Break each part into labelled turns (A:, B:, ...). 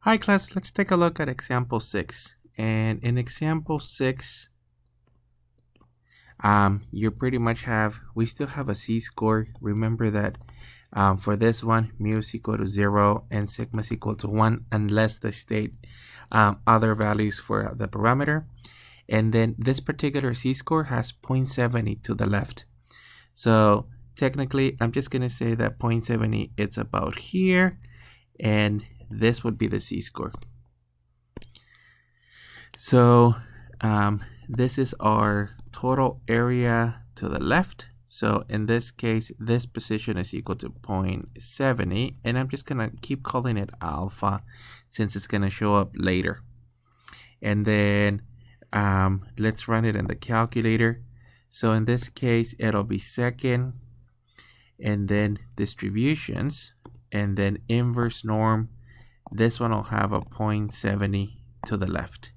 A: Hi class, let's take a look at example 6. And in example 6, you pretty much we still have a z-score. Remember that for this one, mu is equal to 0 and sigma is equal to 1 unless they state other values for the parameter. And then this particular z-score has 0.70 to the left. So technically, I'm just going to say that 0.70 it's about here, and this would be the z-score. So this is our total area to the left. So in this case, this position is equal to 0.70, and I'm just gonna keep calling it alpha since it's gonna show up later. And then let's run it in the calculator. So in this case, it'll be second, and then distributions, and then inverse norm. This one will have a 0.70 to the left.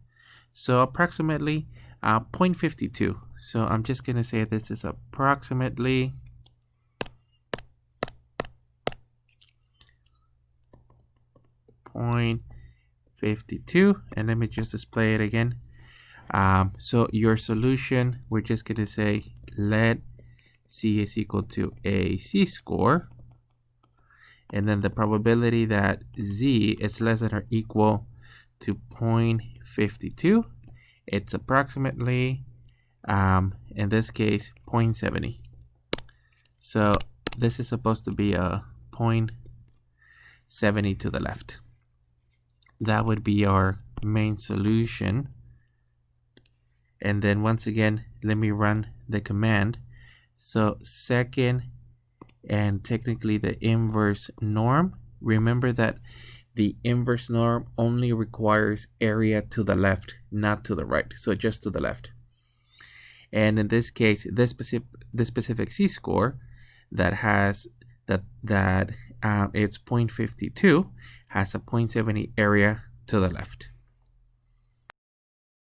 A: So approximately 0.52. So I'm just going to say this is approximately 0.52. And let me just display it again. So your solution, we're just going to say let C is equal to a z-score. And then the probability that Z is less than or equal to 0.52, it's approximately, in this case, 0.70. So this is supposed to be a 0.70 to the left. That would be our main solution. And then once again, let me run the command. So second, and technically the inverse norm. Remember that the inverse norm only requires area to the left, not to the right. So just to the left. And in this case, this specific z-score that has it's 0.52 has a 0.70 area to the left.